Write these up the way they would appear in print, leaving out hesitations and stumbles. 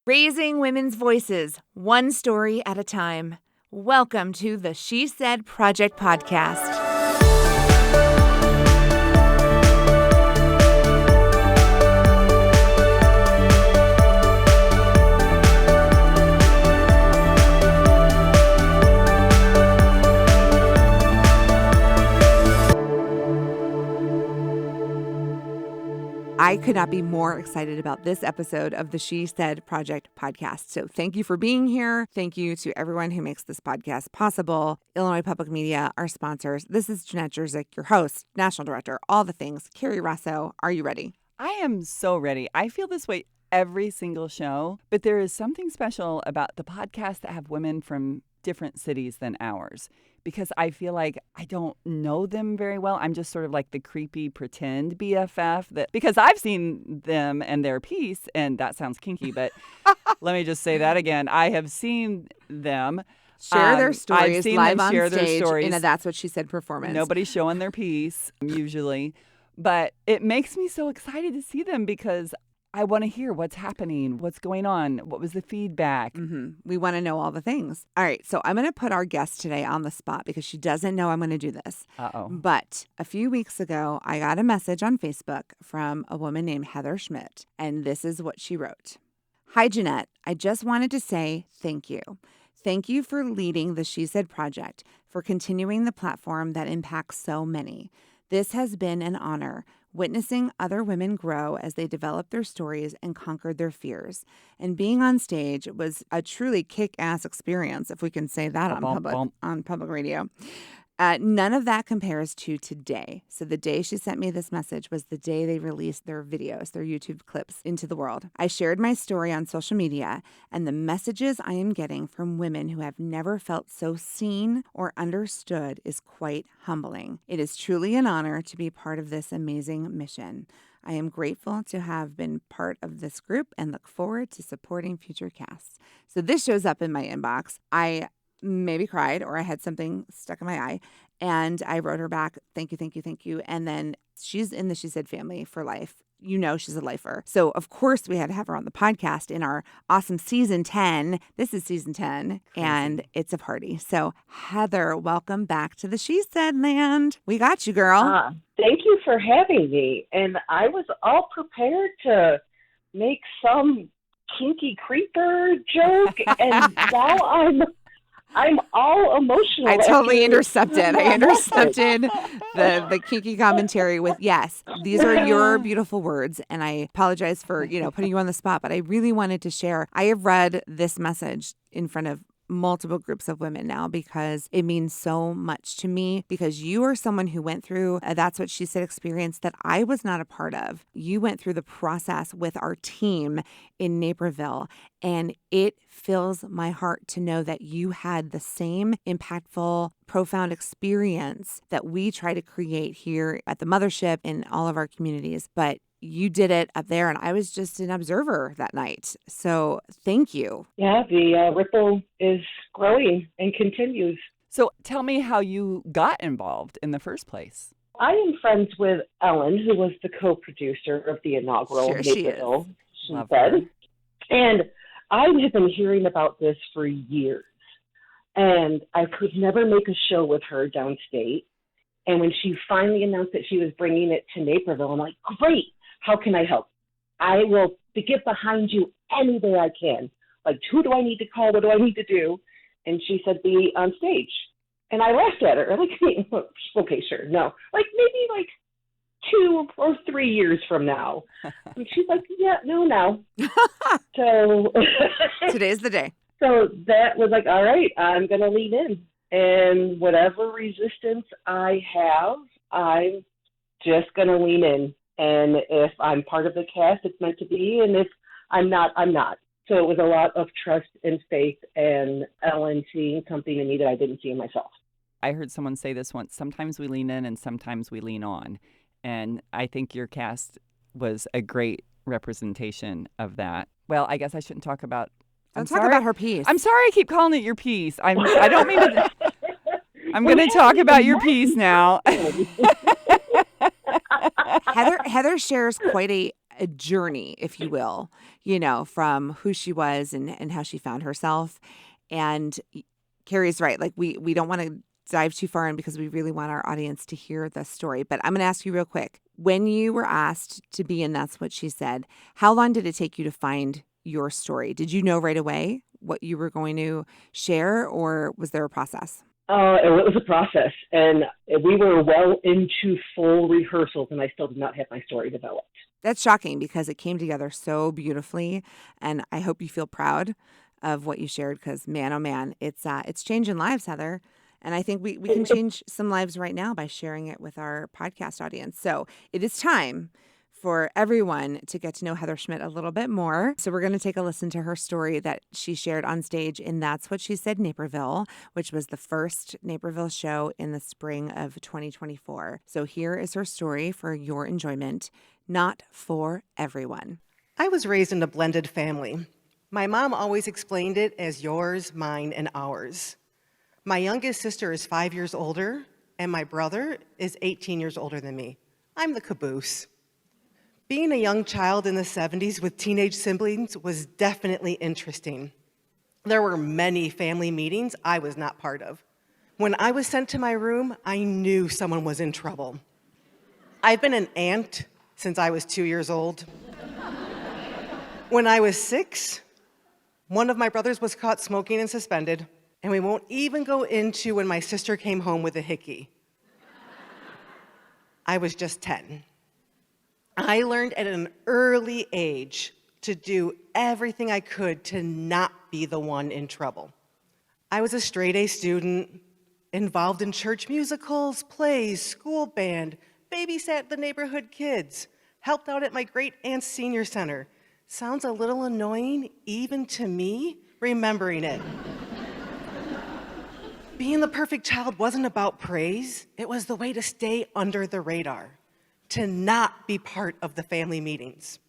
Raising women's voices, one story at a time. Welcome to the She Said Project podcast. I could not be more excited about this episode of the She Said Project podcast. So thank you for being here. Thank you to everyone who makes this podcast possible. Illinois Public Media, our sponsors. This is Jeanette Jerzyk, your host, national director, all the things. Carrie Rosso, are you ready? I am so ready. I feel this way every single show, but there is something special about the podcasts that have women from different cities than ours, because I feel like I don't know them very well. I'm just sort of like the creepy pretend BFF because I've seen them and their piece, and that sounds kinky, but let me just say that again. I have seen them share their stories I've seen live them share on stage their stories in a That's What She Said performance. Nobody's showing their piece usually, but it makes me so excited to see them because I want to hear what's happening, what's going on, what was the feedback. We want to know all the things. All right, so I'm going to put our guest today on the spot because she doesn't know I'm going to do this. But a few weeks ago, I got a message on Facebook from a woman named Heather Schmidt, and this is what she wrote. Hi, Jeanette. I just wanted to say thank you. Thank you for leading the She Said Project, for continuing the platform that impacts so many. This has been an honor, witnessing other women grow as they develop their stories and conquered their fears. And being on stage was a truly kick-ass experience, if we can say that on public radio. None of that compares to today. So the day she sent me this message was the day they released their videos, their YouTube clips into the world. I shared my story on social media, and the messages I am getting from women who have never felt so seen or understood is quite humbling. It is truly an honor to be part of this amazing mission. I am grateful to have been part of this group and look forward to supporting future casts. So this shows up in my inbox. I maybe cried or I had something stuck in my eye. And I wrote her back, thank you, thank you, thank you. And then she's in the She Said family for life. You know she's a lifer. So, of course, we had to have her on the podcast in our awesome season 10. This is season 10, and it's a party. So, Heather, welcome back to the She Said land. We got you, girl. Thank you for having me. And I was all prepared to make some kinky creeper joke, and now I'm all emotional. I totally intercepted. I intercepted the kinky commentary with, yes, these are your beautiful words. And I apologize for, putting you on the spot, but I really wanted to share. I have read this message in front of multiple groups of women now because it means so much to me, because you are someone who went through That's What She Said experience that I was not a part of. You went through the process with our team in Naperville, and it fills my heart to know that you had the same impactful, profound experience that we try to create here at the mothership in all of our communities. But you did it up there, and I was just an observer that night. So thank you. Yeah, the ripple is growing and continues. So tell me how you got involved in the first place. I am friends with Ellen, who was the co-producer of the inaugural Naperville. She said. And I have been hearing about this for years. And I could never make a show with her downstate. And when she finally announced that she was bringing it to Naperville, I'm like, great. How can I help? I will get behind you any way I can. Like, who do I need to call? What do I need to do? And she said, be on stage. And I laughed at her. Like, okay, sure. No. Maybe 2 or 3 years from now. And she's like, yeah, no. So today's the day. So that was like, all right, I'm going to lean in. And whatever resistance I have, I'm just going to lean in. And if I'm part of the cast, it's meant to be. And if I'm not, I'm not. So it was a lot of trust and faith and Ellen seeing something in me that I didn't see in myself. I heard someone say this once, sometimes we lean in and sometimes we lean on. And I think your cast was a great representation of that. Well, I guess I shouldn't talk about... Talk about her piece. I'm sorry I keep calling it your piece. I don't mean to... I'm going to talk about your piece now. Heather shares quite a a journey, if you will, from who she was and how she found herself. And Carrie's right. Like we don't want to dive too far in because we really want our audience to hear the story. But I'm going to ask you real quick. When you were asked to be in That's What She Said, how long did it take you to find your story? Did you know right away what you were going to share, or was there a process? It was a process, and we were well into full rehearsals, and I still did not have my story developed. That's shocking because it came together so beautifully, and I hope you feel proud of what you shared because, man, oh man, it's changing lives, Heather. And I think we can change some lives right now by sharing it with our podcast audience. So it is time for everyone to get to know Heather Schmidt a little bit more. So we're going to take a listen to her story that she shared on stage in That's What She Said Naperville, which was the first Naperville show in the spring of 2024. So here is her story for your enjoyment, not for everyone. I was raised in a blended family. My mom always explained it as yours, mine, and ours. My youngest sister is 5 years older, and my brother is 18 years older than me. I'm the caboose. Being a young child in the 70s with teenage siblings was definitely interesting. There were many family meetings I was not part of. When I was sent to my room, I knew someone was in trouble. I've been an aunt since I was 2 years old. When I was 6, one of my brothers was caught smoking and suspended, and we won't even go into when my sister came home with a hickey. I was just 10. I learned at an early age to do everything I could to not be the one in trouble. I was a straight-A student, involved in church musicals, plays, school band, babysat the neighborhood kids, helped out at my great-aunt's senior center. Sounds a little annoying, even to me, remembering it. Being the perfect child wasn't about praise. It was the way to stay under the radar, to not be part of the family meetings.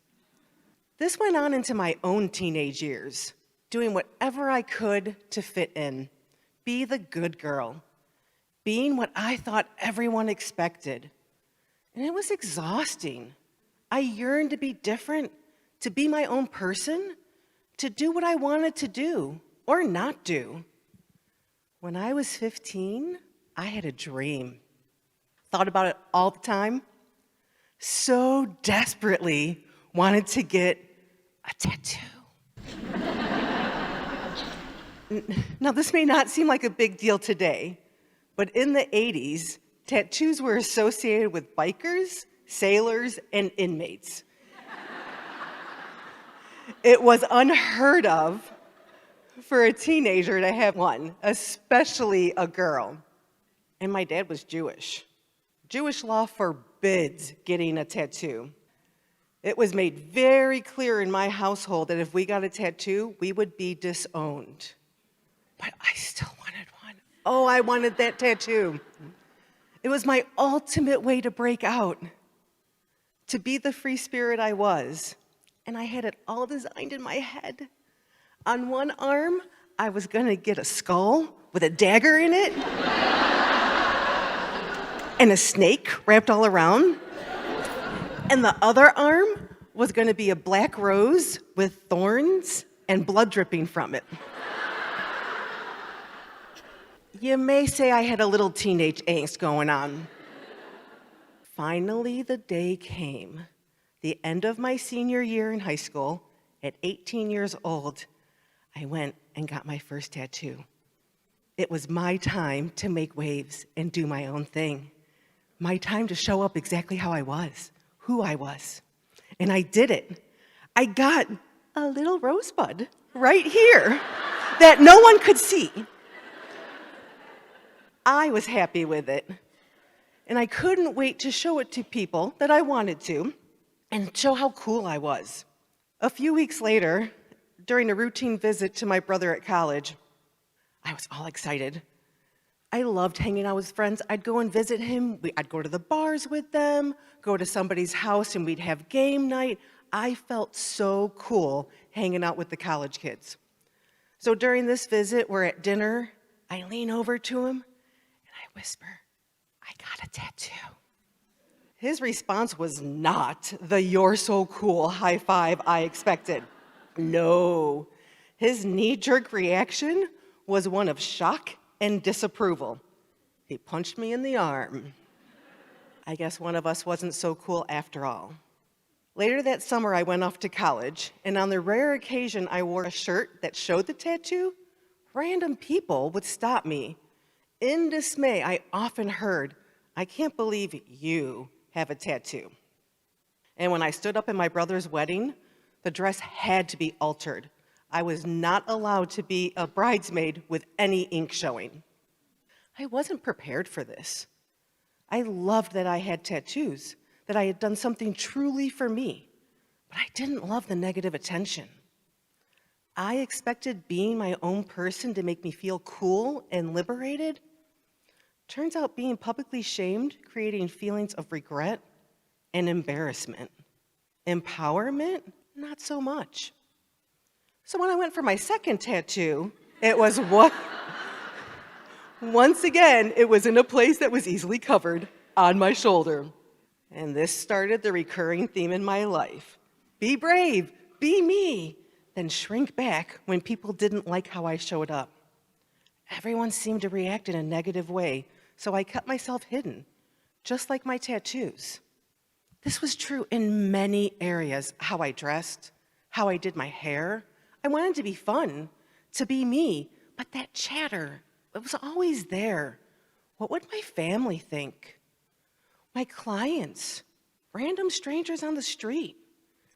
This went on into my own teenage years, doing whatever I could to fit in, be the good girl, being what I thought everyone expected. And it was exhausting. I yearned to be different, to be my own person, to do what I wanted to do or not do. When I was 15, I had a dream. Thought about it all the time. So desperately wanted to get a tattoo. Now, this may not seem like a big deal today, but in the 80s, tattoos were associated with bikers, sailors, and inmates. It was unheard of for a teenager to have one, especially a girl. And my dad was Jewish. Jewish law forbids getting a tattoo. It was made very clear in my household that if we got a tattoo, we would be disowned. But I still wanted one. Oh, I wanted that tattoo. It was my ultimate way to break out, to be the free spirit I was. And I had it all designed in my head. On one arm, I was gonna get a skull with a dagger in it, and a snake wrapped all around. And the other arm was gonna be a black rose with thorns and blood dripping from it. You may say I had a little teenage angst going on. Finally, the day came. The end of my senior year in high school, at 18 years old, I went and got my first tattoo. It was my time to make waves and do my own thing. My time to show up exactly how I was, who I was. And I did it. I got a little rosebud right here that no one could see. I was happy with it. And I couldn't wait to show it to people that I wanted to and show how cool I was. A few weeks later, during a routine visit to my brother at college, I was all excited. I loved hanging out with friends. I'd go and visit him. I'd go to the bars with them, go to somebody's house, and we'd have game night. I felt so cool hanging out with the college kids. So during this visit, we're at dinner. I lean over to him, and I whisper, "I got a tattoo." His response was not the "you're so cool" high five I expected. No, his knee-jerk reaction was one of shock and disapproval. He punched me in the arm. I guess one of us wasn't so cool after all. Later that summer, I went off to college, and on the rare occasion I wore a shirt that showed the tattoo, random people would stop me. In dismay, I often heard, "I can't believe you have a tattoo." And when I stood up at my brother's wedding, the dress had to be altered. I was not allowed to be a bridesmaid with any ink showing. I wasn't prepared for this. I loved that I had tattoos, that I had done something truly for me, but I didn't love the negative attention. I expected being my own person to make me feel cool and liberated. Turns out being publicly shamed, creating feelings of regret and embarrassment. Empowerment, not so much. So when I went for my second tattoo, it was what? Once again, it was in a place that was easily covered, on my shoulder. And this started the recurring theme in my life. Be brave, be me, then shrink back when people didn't like how I showed up. Everyone seemed to react in a negative way, so I kept myself hidden, just like my tattoos. This was true in many areas: how I dressed, how I did my hair. I wanted to be fun, to be me, but that chatter, it was always there. What would my family think? My clients, random strangers on the street.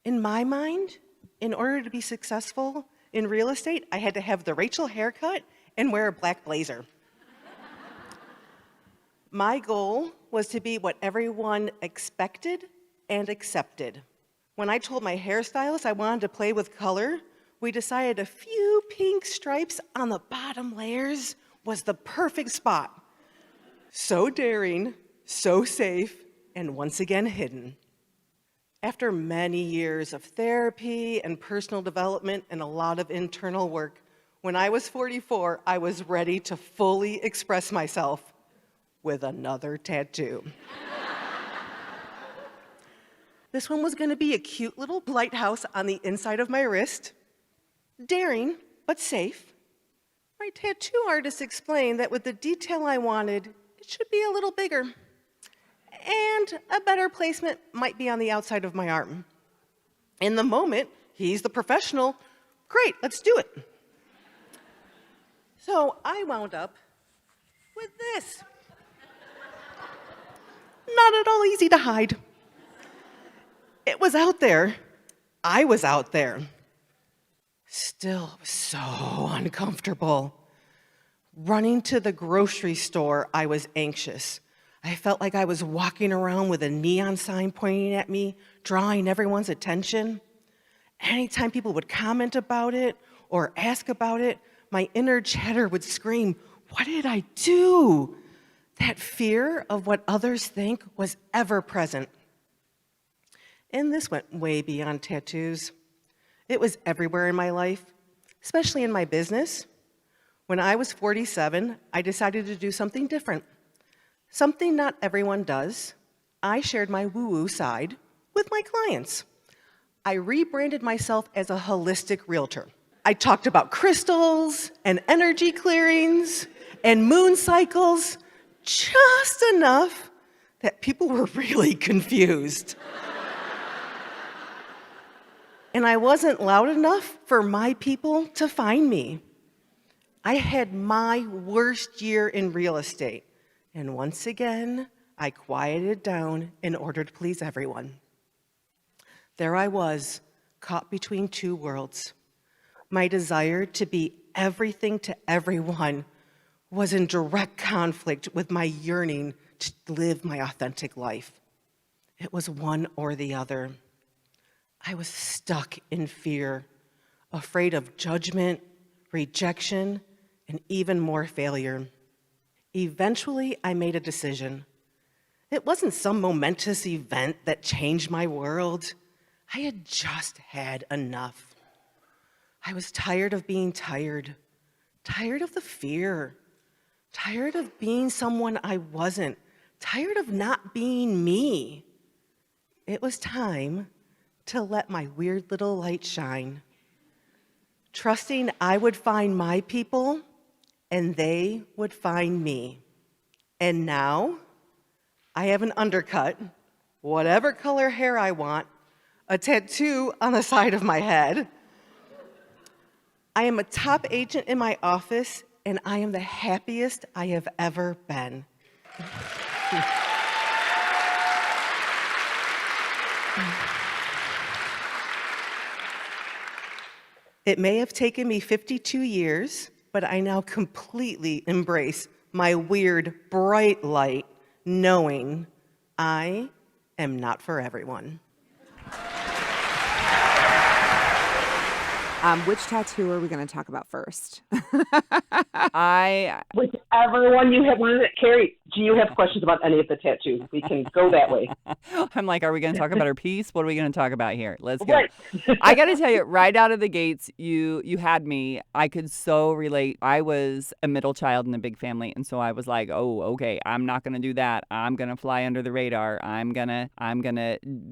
In my mind, in order to be successful in real estate, I had to have the Rachel haircut and wear a black blazer. My goal was to be what everyone expected and accepted. When I told my hairstylist I wanted to play with color, we decided a few pink stripes on the bottom layers was the perfect spot. So daring, so safe, and once again hidden. After many years of therapy and personal development and a lot of internal work, when I was 44, I was ready to fully express myself with another tattoo. This one was going to be a cute little lighthouse on the inside of my wrist. Daring, but safe. My tattoo artist explained that with the detail I wanted, it should be a little bigger. And a better placement might be on the outside of my arm. In the moment, he's the professional. Great, let's do it. So I wound up with this. Not at all easy to hide. It was out there. I was out there. Still, it was so uncomfortable. Running to the grocery store, I was anxious. I felt like I was walking around with a neon sign pointing at me, drawing everyone's attention. Anytime people would comment about it or ask about it, my inner chatter would scream, "What did I do?" That fear of what others think was ever present. And this went way beyond tattoos. It was everywhere in my life, especially in my business. When I was 47, I decided to do something different. Something not everyone does. I shared my woo-woo side with my clients. I rebranded myself as a holistic realtor. I talked about crystals and energy clearings and moon cycles, just enough that people were really confused. And I wasn't loud enough for my people to find me. I had my worst year in real estate. And once again, I quieted down in order to please everyone. There I was, caught between two worlds. My desire to be everything to everyone was in direct conflict with my yearning to live my authentic life. It was one or the other. I was stuck in fear, afraid of judgment, rejection, and even more failure. Eventually, I made a decision. It wasn't some momentous event that changed my world. I had just had enough. I was tired of being tired of the fear, tired of being someone I wasn't, tired of not being me. it was time to let my weird little light shine, trusting I would find my people and they would find me. And now I have an undercut, whatever color hair I want, a tattoo on the side of my head. I am a top agent in my office, and I am the happiest I have ever been. It may have taken me 52 years, but I now completely embrace my weird, bright light, knowing I am not for everyone. Which tattoo are we going to talk about first? Whichever one you have wanted. Carrie, do you have questions about any of the tattoos? We can go that way. I'm like, are we going to talk about our piece? What are we going to talk about here? Let's go. Right. I got to tell you, right out of the gates, you had me. I could so relate. I was a middle child in a big family, and so I was like, oh, okay, I'm not going to do that. I'm going to fly under the radar. I'm gonna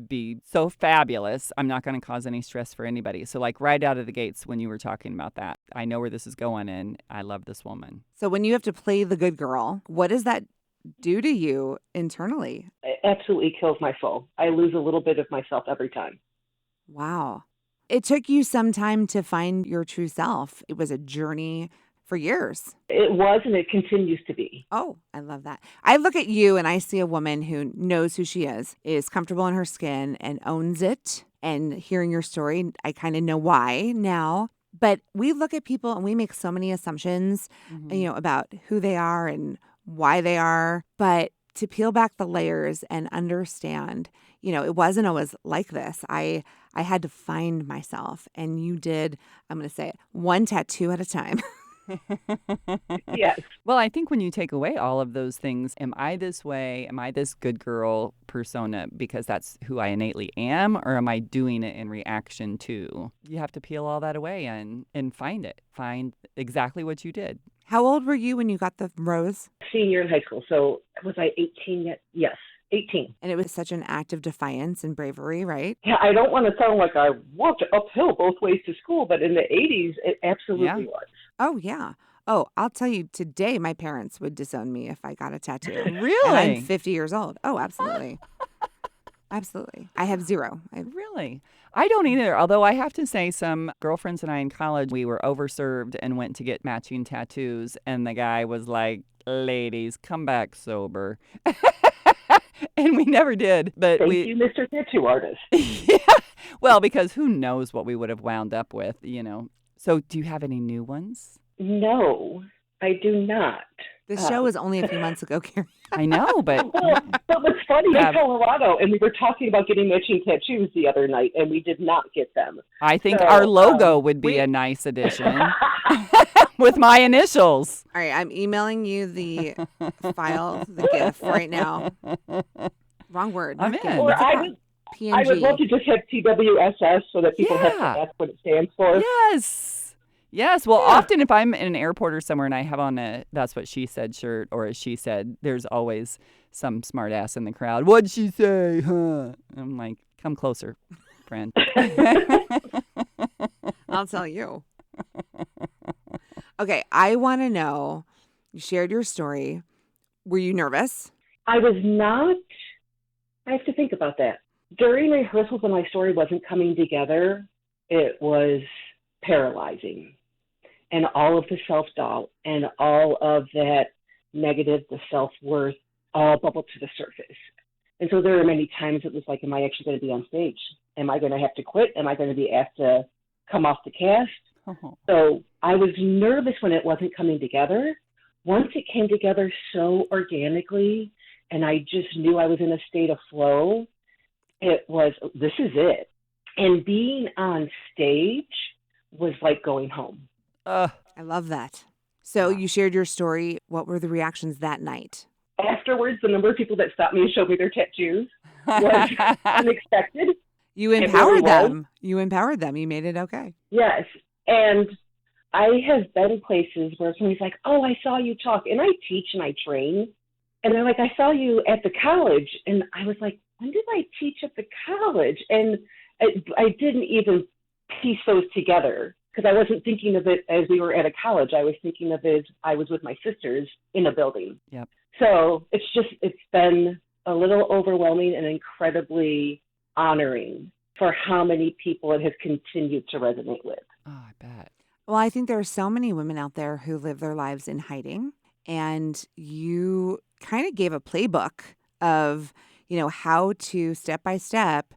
be so fabulous. I'm not going to cause any stress for anybody. So like right out of the gates when you were talking about that, I know where this is going, and I love this woman. So when you have to play the good girl, what does that do to you internally? It absolutely kills my soul. I lose a little bit of myself every time. Wow. It took you some time to find your true self. It was a journey for years. It was, and it continues to be. Oh, I love that. I look at you and I see a woman who knows who she is comfortable in her skin and owns it. And hearing your story, I kind of know why now. But we look at people and we make so many assumptions, about who they are and why they are. But to peel back the layers and understand, it wasn't always like this. I had to find myself, and you did, I'm going to say it, one tattoo at a time. Yes. Well, I think when you take away all of those things, am I this way? Am I this good girl persona because that's who I innately am? Or am I doing it in reaction to? You have to peel all that away and find it. Find exactly what you did. How old were you when you got the rose? Senior in high school. So was I 18 yet? Yes, 18. And it was such an act of defiance and bravery, right? Yeah, I don't want to sound like I walked uphill both ways to school, but in the 80s, it absolutely was. Oh, yeah. Oh, I'll tell you, today my parents would disown me if I got a tattoo. Really? And I'm 50 years old. Oh, absolutely. Absolutely. I have zero. Really? I don't either. Although I have to say, some girlfriends and I in college, we were overserved and went to get matching tattoos. And the guy was like, ladies, come back sober. And we never did. But Thank you, Mr. Tattoo Artist. Yeah. Well, because who knows what we would have wound up with, So do you have any new ones? No, I do not. This show was only a few months ago, Carrie. I know, but... But what's funny, in Colorado, and we were talking about getting matching tattoos the other night, and we did not get them. I think our logo would be a nice addition with my initials. All right, I'm emailing you the file, the GIF right now. Wrong word. I'm in. Or PNG. I would love to just have TWSS so that people have to ask what it stands for. Yes. Well, often if I'm in an airport or somewhere and I have on a "That's What She Said" shirt or "As She Said," there's always some smart ass in the crowd. What'd she say? Huh? I'm like, come closer, friend. I'll tell you. Okay, I want to know, you shared your story. Were you nervous? I was not. I have to think about that. During rehearsals when my story wasn't coming together, it was paralyzing. And all of the self-doubt and all of that negative, the self-worth, all bubbled to the surface. And so there were many times it was like, am I actually going to be on stage? Am I going to have to quit? Am I going to be asked to come off the cast? Oh. So I was nervous when it wasn't coming together. Once it came together so organically, and I just knew I was in a state of flow, it was, this is it. And being on stage was like going home. I love that. So you shared your story. What were the reactions that night? Afterwards, the number of people that stopped me and showed me their tattoos was unexpected. You empowered them. You empowered them. You made it okay. Yes. And I have been places where somebody's like, oh, I saw you talk. And I teach and I train. And they're like, I saw you at the college. And I was like, when did I teach at the college? And I didn't even piece those together because I wasn't thinking of it as we were at a college. I was thinking of it as I was with my sisters in a building. Yep. So it's been a little overwhelming and incredibly honoring for how many people it has continued to resonate with. Oh, I bet. Well, I think there are so many women out there who live their lives in hiding, and you kind of gave a playbook of, how to step by step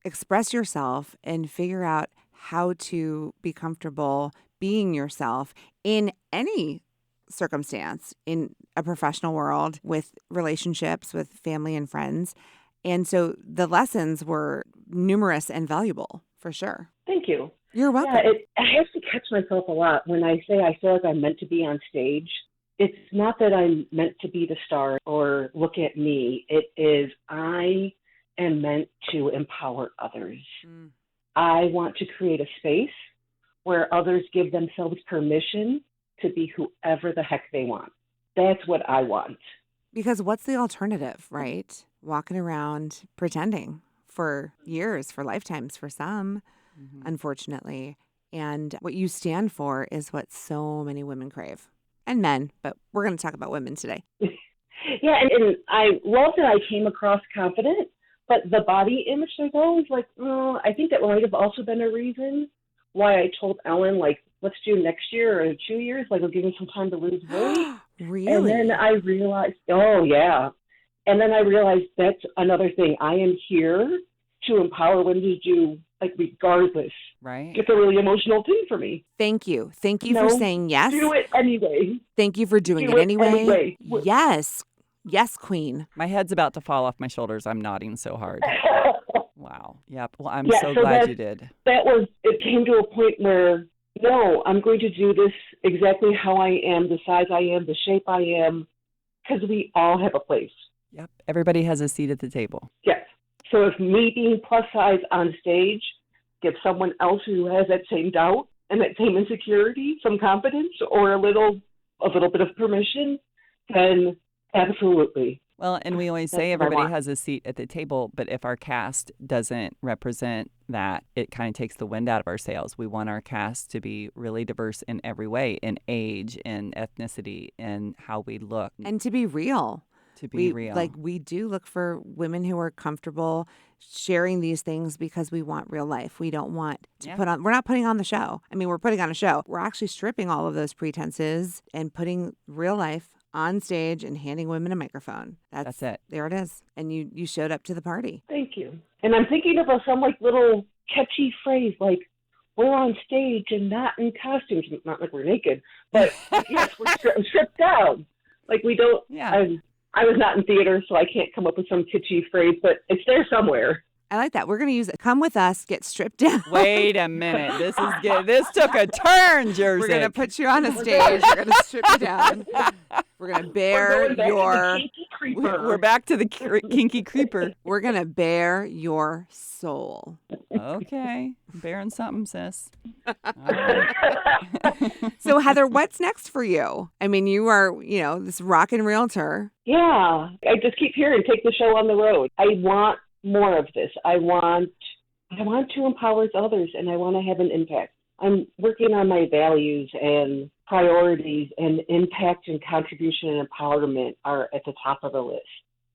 express yourself and figure out how to be comfortable being yourself in any circumstance, in a professional world, with relationships, with family and friends. And so the lessons were numerous and valuable, for sure. Thank you. You're welcome. Yeah, I have to catch myself a lot when I say I feel like I'm meant to be on stage. It's not that I'm meant to be the star or look at me. It is I am meant to empower others. I want to create a space where others give themselves permission to be whoever the heck they want. That's what I want. Because what's the alternative, right? Walking around pretending for years, for lifetimes, for some, unfortunately. And what you stand for is what so many women crave. And men, but we're going to talk about women today. Yeah, and I love that I came across confident, but the body image there's always like, I think that might have also been a reason why I told Ellen, like, let's do next year or 2 years, like, it'll give me some time to lose weight. Really? And then I realized, oh, yeah. And then I realized that's another thing. I am here to empower women to do, like, regardless. Right. It's a really emotional thing for me. Thank you. Thank you for saying yes. Do it anyway. Thank you for doing it anyway. Yes. Yes, queen. My head's about to fall off my shoulders. I'm nodding so hard. Wow. Yep. Well, I'm so glad you did. It came to a point where, no, I'm going to do this exactly how I am, the size I am, the shape I am, because we all have a place. Yep. Everybody has a seat at the table. Yes. So if me being plus size on stage gives someone else who has that same doubt and that same insecurity some confidence or a little bit of permission, then absolutely. Well, and we always say everybody has a seat at the table, but if our cast doesn't represent that, it kind of takes the wind out of our sails. We want our cast to be really diverse in every way, in age, in ethnicity, in how we look. And to be real. Real. Like, we do look for women who are comfortable sharing these things because we want real life. We don't want to we're not putting on the show. I mean, we're putting on a show. We're actually stripping all of those pretenses and putting real life on stage and handing women a microphone. That's it. There it is. And you showed up to the party. Thank you. And I'm thinking of some like little catchy phrase like, we're on stage and not in costumes. Not like we're naked, but yes, we're stripped down. Like we don't, I was not in theater, so I can't come up with some kitschy phrase, but it's there somewhere. I like that. We're going to use it. Come with us, get stripped down. Wait a minute. This took a turn, Jersey. We're going to put you on a stage. We're going to strip you down. We're going to bear We're back to the kinky creeper. We're going to bear your soul. Okay. Bearing something, sis. So, Heather, what's next for you? I mean, you are, this rockin' realtor. Yeah. I just keep hearing, take the show on the road. I want more of this. I want to empower others, and I want to have an impact. I'm working on my values and priorities, and impact and contribution and empowerment are at the top of the list.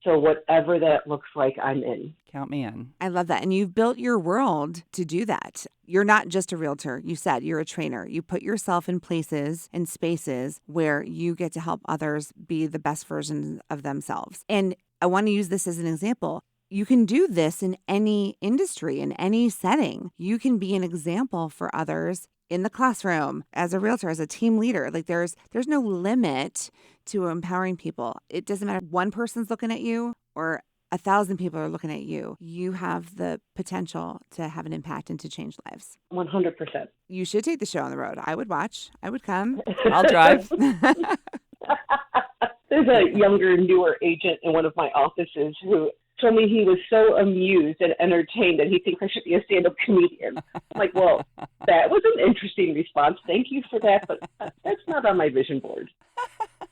So whatever that looks like, I'm in. Count me in. I love that. And you've built your world to do that. You're not just a realtor. You said you're a trainer. You put yourself in places and spaces where you get to help others be the best version of themselves. And I want to use this as an example. You can do this in any industry, in any setting. You can be an example for others in the classroom, as a realtor, as a team leader. Like there's no limit to empowering people. It doesn't matter if one person's looking at you or 1,000 people are looking at you. You have the potential to have an impact and to change lives. 100%. You should take the show on the road. I would watch. I would come. I'll drive. There's a younger, newer agent in one of my offices who told me he was so amused and entertained that he thinks I should be a stand-up comedian. I'm like, well, that was an interesting response. Thank you for that, but that's not on my vision board.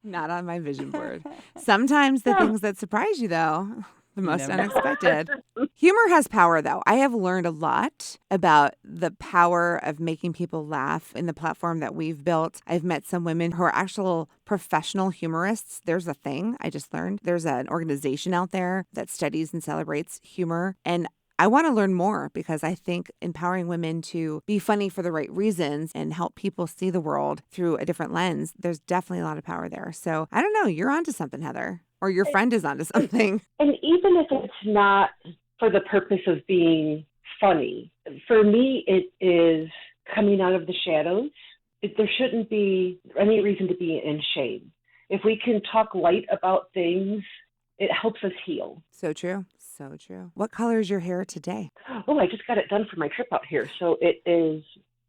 Not on my vision board. Sometimes the things that surprise you, though, The most unexpected. Humor has power, though. I have learned a lot about the power of making people laugh in the platform that we've built. I've met some women who are actual professional humorists. There's a thing I just learned. There's an organization out there that studies and celebrates humor. And I want to learn more because I think empowering women to be funny for the right reasons and help people see the world through a different lens, there's definitely a lot of power there. So I don't know. You're onto something, Heather. Or your friend is onto something. And even if it's not for the purpose of being funny, for me, it is coming out of the shadows. There shouldn't be any reason to be in shame. If we can talk light about things, it helps us heal. So true. So true. What color is your hair today? Oh, I just got it done for my trip out here. So it is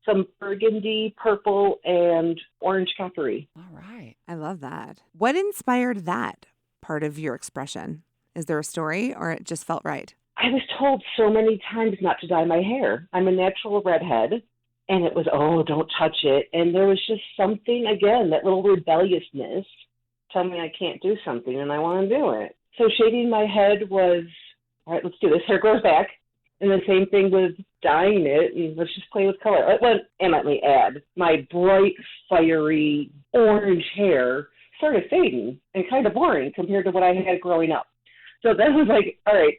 some burgundy, purple, and orange coppery. All right. I love that. What inspired that part of your expression? Is there a story or it just felt right? I was told so many times not to dye my hair. I'm a natural redhead. And it was, oh, don't touch it. And there was just something, again, that little rebelliousness telling me I can't do something and I want to do it. So shaving my head was, all right, let's do this. Hair grows back. And the same thing with dyeing it. And let's just play with color. And let me add, my bright, fiery orange hair started fading and kind of boring compared to what I had growing up. So then I was like, all right,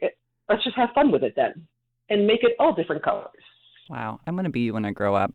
let's just have fun with it then and make it all different colors. Wow. I'm going to be you when I grow up.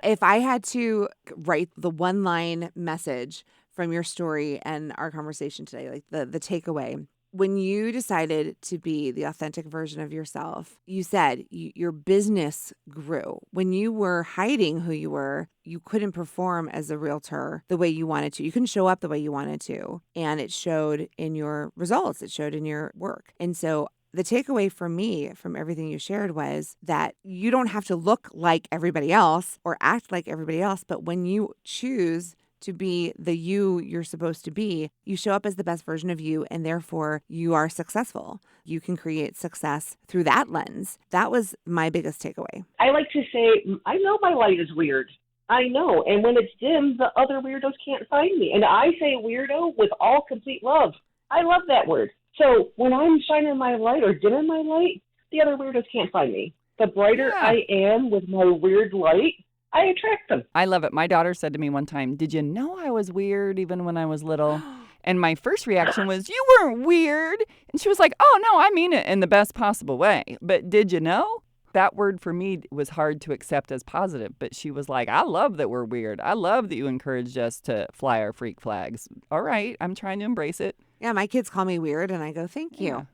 If I had to write the one-line message from your story and our conversation today, like the takeaway, when you decided to be the authentic version of yourself, you said your business grew. When you were hiding who you were, you couldn't perform as a realtor the way you wanted to. You couldn't show up the way you wanted to. And it showed in your results. It showed in your work. And so the takeaway for me from everything you shared was that you don't have to look like everybody else or act like everybody else. But when you choose to be the you're supposed to be, you show up as the best version of you, and therefore you are successful. You can create success through that lens. That was my biggest takeaway. I like to say, I know my light is weird. I know. And when it's dim, the other weirdos can't find me. And I say weirdo with all complete love. I love that word. So when I'm shining my light or dimming my light, the other weirdos can't find me. The brighter I am with my weird light, I attract them. I love it. My daughter said to me one time, did you know I was weird even when I was little? And my first reaction was, you weren't weird. And she was like, oh, no, I mean it in the best possible way. But did you know? That word for me was hard to accept as positive. But she was like, I love that we're weird. I love that you encouraged us to fly our freak flags. All right, I'm trying to embrace it. Yeah, my kids call me weird, and I go, thank you.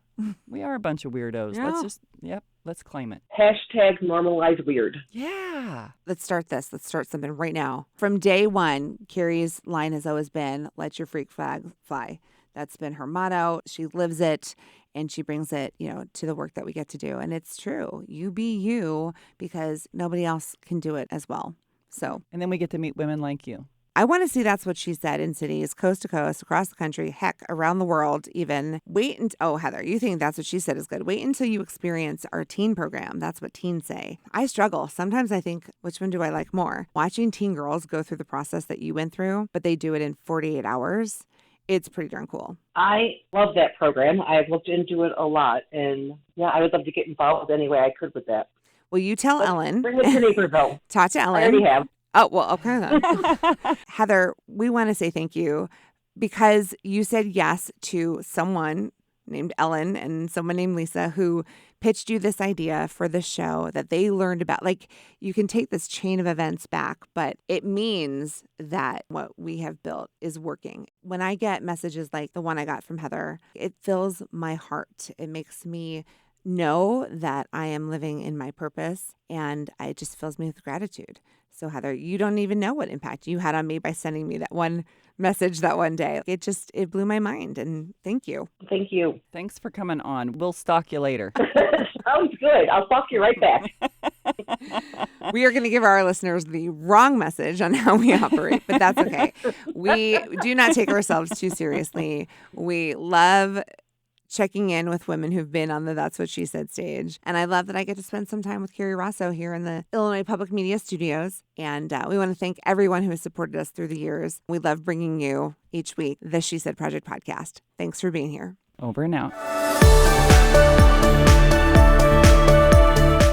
We are a bunch of weirdos. Yeah. Let's claim it. Hashtag normalize weird. Yeah. Let's start this. Let's start something right now. From day one, Carrie's line has always been, let your freak flag fly. That's been her motto. She lives it, and she brings it, to the work that we get to do. And it's true. You be you because nobody else can do it as well. So. And then we get to meet women like you. I want to see That's What She Said in cities, coast to coast, across the country, heck, around the world even. Heather, you think That's What She Said is good. Wait until you experience our teen program. That's what teens say. I struggle. Sometimes I think, which one do I like more? Watching teen girls go through the process that you went through, but they do it in 48 hours. It's pretty darn cool. I love that program. I've looked into it a lot. And I would love to get involved any way I could with that. Well, you tell Ellen. Bring it to Naperville. Talk to Ellen. I already have. Oh, well, okay then. Heather, we want to say thank you because you said yes to someone named Ellen and someone named Lisa who pitched you this idea for the show that they learned about. Like, you can take this chain of events back, but it means that what we have built is working. When I get messages like the one I got from Heather, it fills my heart. It makes me know that I am living in my purpose, and it just fills me with gratitude. So Heather, you don't even know what impact you had on me by sending me that one message that one day. It blew my mind, and thank you. Thank you. Thanks for coming on. We'll stalk you later. Sounds good. I'll stalk you right back. We are going to give our listeners the wrong message on how we operate, but that's okay. We do not take ourselves too seriously. We love checking in with women who've been on the That's What She Said stage. And I love that I get to spend some time with Carrie Rosso here in the Illinois Public Media Studios. And we want to thank everyone who has supported us through the years. We love bringing you each week the She Said Project podcast. Thanks for being here. Over and out.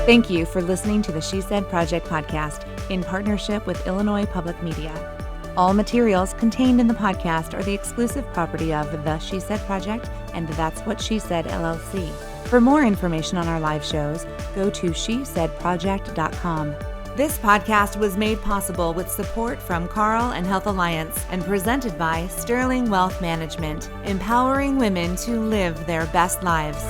Thank you for listening to the She Said Project podcast in partnership with Illinois Public Media. All materials contained in the podcast are the exclusive property of the She Said Project and That's What She Said, LLC. For more information on our live shows, go to shesaidproject.com. This podcast was made possible with support from Carl and Health Alliance and presented by Sterling Wealth Management, empowering women to live their best lives.